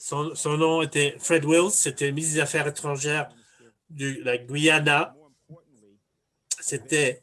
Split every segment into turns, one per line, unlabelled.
son nom était Fred Wills, c'était le ministre des Affaires étrangères de la Guyana. C'était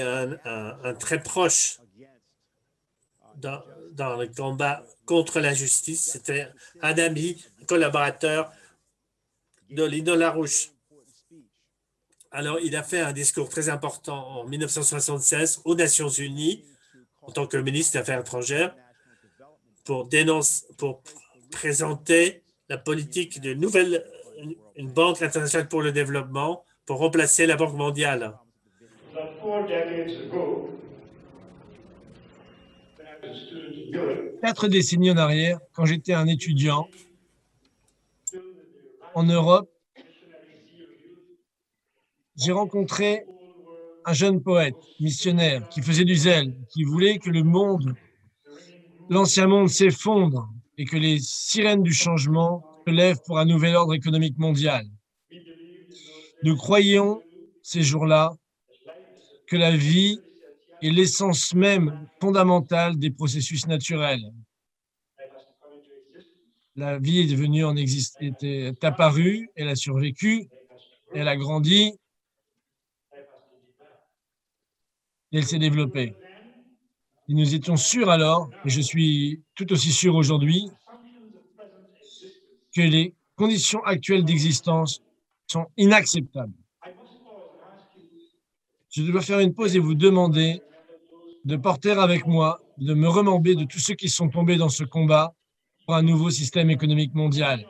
un très proche dans le combat contre l'injustice. C'était un ami, un collaborateur de l'Union Larouche. Alors, il a fait un discours très important en 1976 aux Nations Unies en tant que ministre des Affaires étrangères pour présenter la politique de une banque internationale pour le développement pour remplacer la Banque mondiale.
4 décennies en arrière, quand j'étais un étudiant en Europe, j'ai rencontré un jeune poète, missionnaire, qui faisait du zèle, qui voulait que l'ancien monde s'effondre et que les sirènes du changement se lèvent pour un nouvel ordre économique mondial. Nous croyions ces jours-là que la vie est l'essence même fondamentale des processus naturels. La vie est devenue est apparue, elle a survécu, elle a grandi, et elle s'est développée. Et nous étions sûrs alors, et je suis tout aussi sûr aujourd'hui, que les conditions actuelles d'existence sont inacceptables. Je dois faire une pause et vous demander de porter avec moi, de me remémorer de tous ceux qui sont tombés dans ce combat pour un nouveau système économique mondial.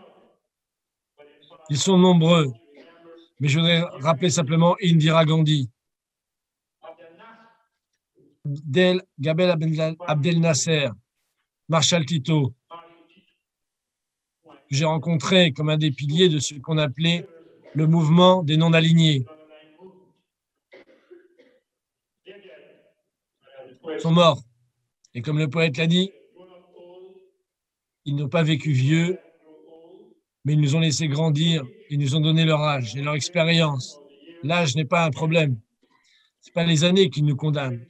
Ils sont nombreux, mais je voudrais rappeler simplement Indira Gandhi, Gamal Abdel Nasser, Marshall Tito, que j'ai rencontré comme un des piliers de ce qu'on appelait le mouvement des non-alignés. Ils sont morts. Et comme le poète l'a dit, ils n'ont pas vécu vieux, mais ils nous ont laissé grandir, ils nous ont donné leur âge et leur expérience. L'âge n'est pas un problème. Ce n'est pas les années qui nous condamnent.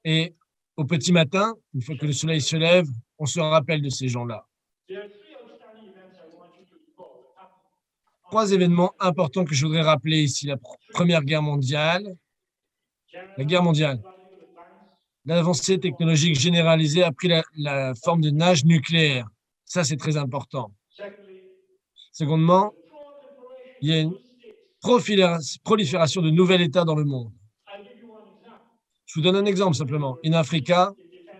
Et au petit matin, une fois que le soleil se lève, on se rappelle de ces gens-là. 3 événements importants que je voudrais rappeler ici. La Première Guerre mondiale, l'avancée technologique généralisée a pris la forme de nage nucléaire. Ça, c'est très important. Secondement, il y a une prolifération de nouveaux États dans le monde. Je vous donne un exemple simplement. En Afrique,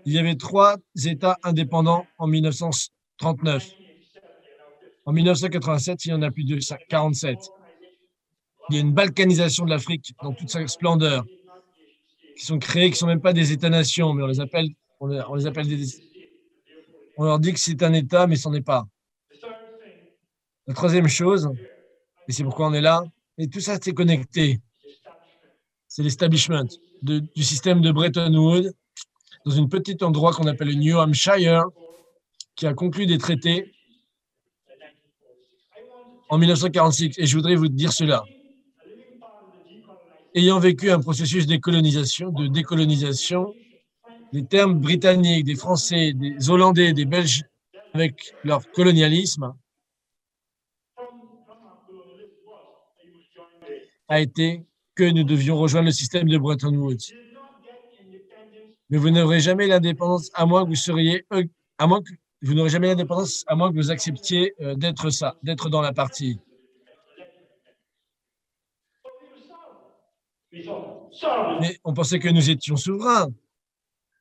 il y avait 3 États indépendants en 1939. En 1987, il y en a plus de 47. Il y a une balkanisation de l'Afrique dans toute sa splendeur, qui sont créés, qui ne sont même pas des États-nations, mais on les appelle on leur dit que c'est un État, mais ce n'en est pas. La troisième chose, et c'est pourquoi on est là, et tout ça c'est connecté, c'est l'establishment du système de Bretton Woods dans un petit endroit qu'on appelle le New Hampshire, qui a conclu des traités en 1946. Et je voudrais vous dire cela. Ayant vécu un processus de décolonisation, les termes britanniques, des Français, des Hollandais, des Belges, avec leur colonialisme, a été que nous devions rejoindre le système de Bretton Woods. Mais vous n'aurez jamais l'indépendance à moins que vous n'aurez jamais l'indépendance à moins que vous acceptiez d'être dans la partie. Mais on pensait que nous étions souverains.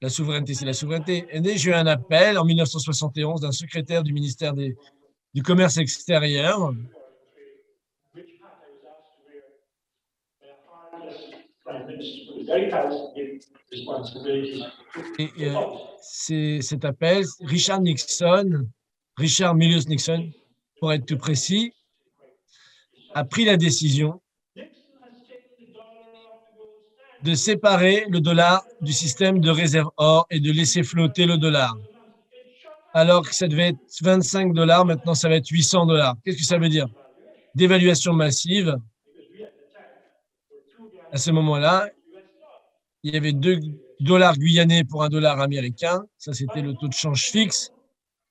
La souveraineté, c'est la souveraineté. Et j'ai eu un appel en 1971 d'un secrétaire du ministère du Commerce extérieur et cet appel, Richard Milius Nixon, pour être tout précis, a pris la décision de séparer le dollar du système de réserve or et de laisser flotter le dollar. Alors que ça devait être 25 $, maintenant ça va être 800 $. Qu'est-ce que ça veut dire? Dévaluation massive. À ce moment-là, il y avait 2 dollars guyanais pour un dollar américain. Ça, c'était le taux de change fixe,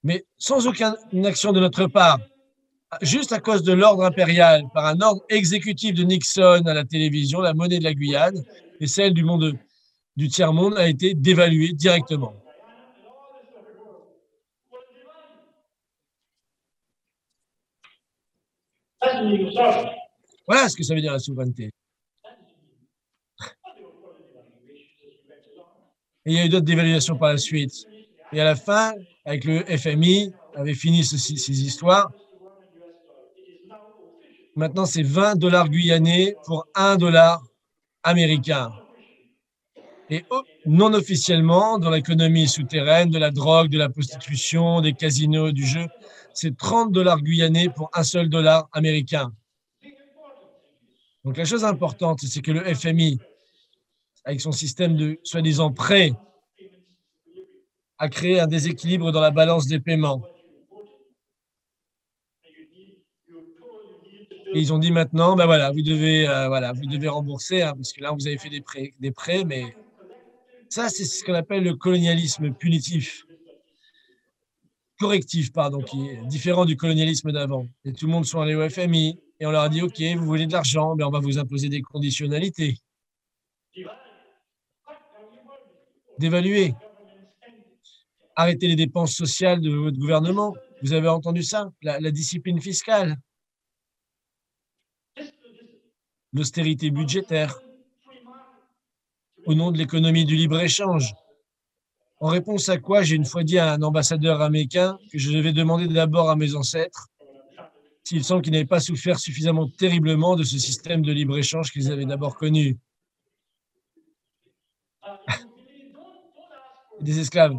mais sans aucune action de notre part. Juste à cause de l'ordre impérial, par un ordre exécutif de Nixon à la télévision, la monnaie de la Guyane et celle du tiers-monde a été dévaluée directement. Voilà ce que ça veut dire la souveraineté. Et il y a eu d'autres dévaluations par la suite. Et à la fin, avec le FMI, avait fini ces histoires. Maintenant, c'est 20 dollars guyanais pour 1 dollar américain. Et non officiellement, dans l'économie souterraine, de la drogue, de la prostitution, des casinos, du jeu, c'est 30 dollars guyanais pour un seul dollar américain. Donc la chose importante, c'est que le FMI, avec son système de soi-disant prêts, a créé un déséquilibre dans la balance des paiements. Et ils ont dit maintenant, ben voilà, vous devez rembourser, hein, parce que là, vous avez fait des prêts, mais ça, c'est ce qu'on appelle le colonialisme punitif. Correctif, pardon, qui est différent du colonialisme d'avant. Et tout le monde sont allés au FMI et on leur a dit, OK, vous voulez de l'argent, mais on va vous imposer des conditionnalités. D'évaluer. Arrêter les dépenses sociales de votre gouvernement. Vous avez entendu ça? La discipline fiscale. L'austérité budgétaire. Au nom de l'économie du libre-échange. En réponse à quoi, j'ai une fois dit à un ambassadeur américain que je devais demander d'abord à mes ancêtres s'il semble qu'ils n'avaient pas souffert suffisamment terriblement de ce système de libre-échange qu'ils avaient d'abord connu. Des esclaves.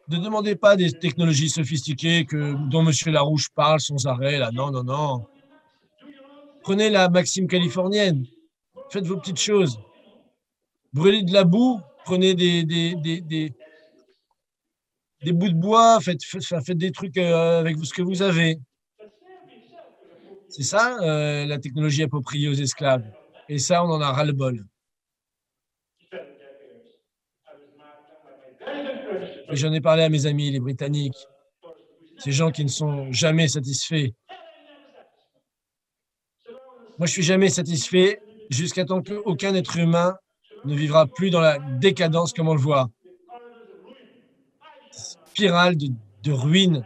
Ne demandez pas des technologies sophistiquées dont M. Larouche parle sans arrêt. Là. Non, non, non. Prenez la maxime californienne. Faites vos petites choses. Brûlez de la boue. Prenez des bouts de bois. Faites des trucs avec ce que vous avez. C'est ça, la technologie appropriée aux esclaves. Et ça, on en a ras-le-bol. Et j'en ai parlé à mes amis, les Britanniques. Ces gens qui ne sont jamais satisfaits. Moi, je suis jamais satisfait jusqu'à temps qu'aucun être humain ne vivra plus dans la décadence comme on le voit. Spirale de ruine.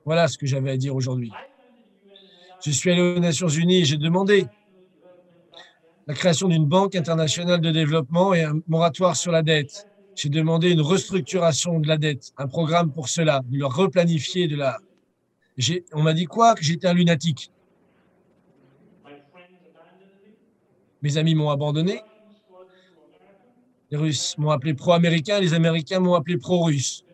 Voilà ce que j'avais à dire aujourd'hui. Je suis allé aux Nations Unies et j'ai demandé la création d'une banque internationale de développement et un moratoire sur la dette. J'ai demandé une restructuration de la dette, un programme pour cela, de le replanifier. On m'a dit quoi? Que j'étais un lunatique. Mes amis m'ont abandonné. Les Russes m'ont appelé pro-américain, les Américains m'ont appelé pro-russe.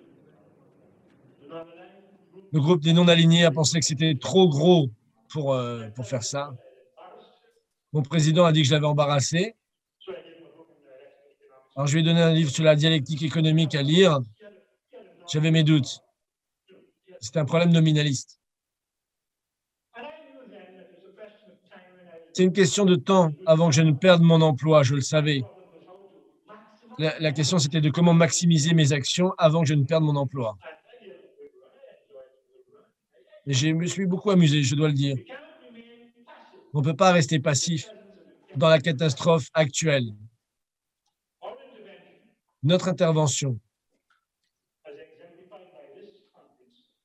Le groupe des non-alignés a pensé que c'était trop gros pour faire ça. Mon président a dit que je l'avais embarrassé. Alors, je lui ai donné un livre sur la dialectique économique à lire. J'avais mes doutes. C'était un problème nominaliste. C'est une question de temps avant que je ne perde mon emploi, je le savais. La question, c'était de comment maximiser mes actions avant que je ne perde mon emploi. Et je me suis beaucoup amusé, je dois le dire. On ne peut pas rester passif dans la catastrophe actuelle. Notre intervention,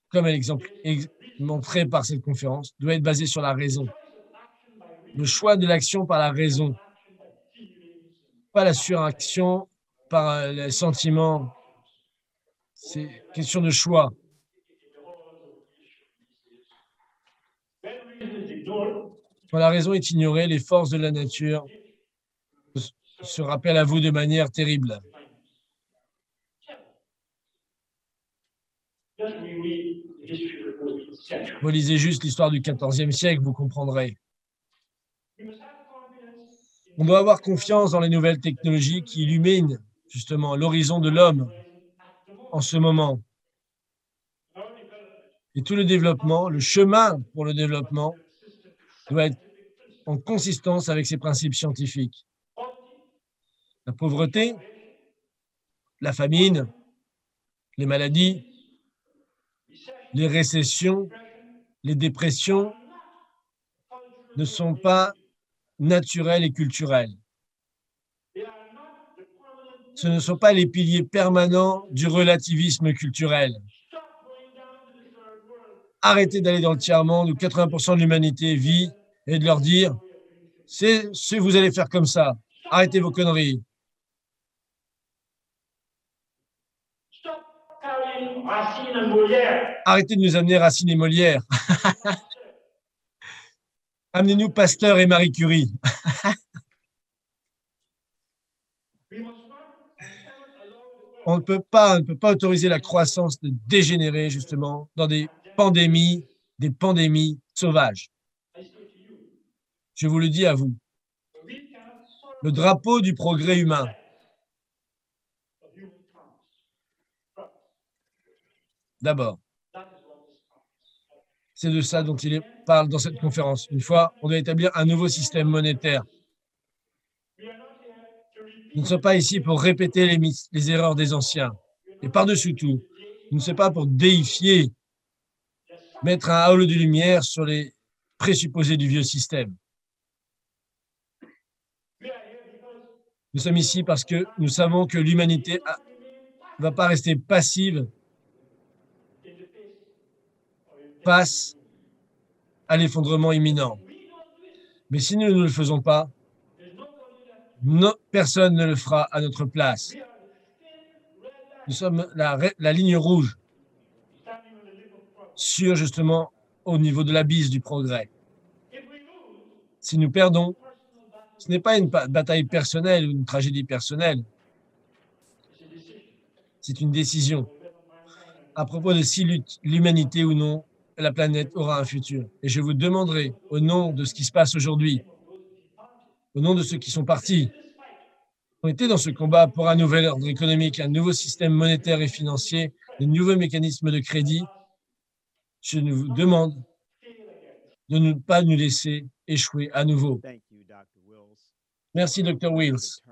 comme l'exemple montré par cette conférence, doit être basée sur la raison. Le choix de l'action par la raison, pas la suraction par les sentiments. C'est question de choix. Quand la raison est ignorée, les forces de la nature se rappellent à vous de manière terrible. Vous lisez juste l'histoire du XIVe siècle, vous comprendrez. On doit avoir confiance dans les nouvelles technologies qui illuminent justement l'horizon de l'homme en ce moment. Et tout le développement, le chemin pour le développement doit être en consistance avec ces principes scientifiques. la pauvreté, la famine, les maladies, les récessions, les dépressions ne sont pas naturelles et culturelles. Ce ne sont pas les piliers permanents du relativisme culturel. Arrêtez d'aller dans le tiers-monde où 80% de l'humanité vit et de leur dire « c'est ce que vous allez faire comme ça. Arrêtez vos conneries. » Arrêtez de nous amener Racine et Molière. Amenez-nous Pasteur et Marie Curie. On ne peut pas autoriser la croissance de dégénérer, justement, dans des pandémies sauvages. Je vous le dis à vous. Le drapeau du progrès humain. D'abord, c'est de ça dont il parle dans cette conférence. Une fois, on doit établir un nouveau système monétaire. Nous ne sommes pas ici pour répéter les erreurs des anciens. Et par-dessus tout, nous ne sommes pas pour déifier, mettre un halo de lumière sur les présupposés du vieux système. Nous sommes ici parce que nous savons que l'humanité ne va pas rester passive face à l'effondrement imminent. Mais si nous ne le faisons pas, personne ne le fera à notre place. Nous sommes la ligne rouge sur, justement, au niveau de l'abysse du progrès. Si nous perdons, ce n'est pas une bataille personnelle ou une tragédie personnelle. C'est une décision à propos de si l'humanité ou non, la planète aura un futur. Et je vous demanderai, au nom de ce qui se passe aujourd'hui, au nom de ceux qui sont partis, ont été dans ce combat pour un nouvel ordre économique, un nouveau système monétaire et financier, de nouveaux mécanismes de crédit, je vous demande de ne pas nous laisser échouer à nouveau. Merci, Dr. Wills.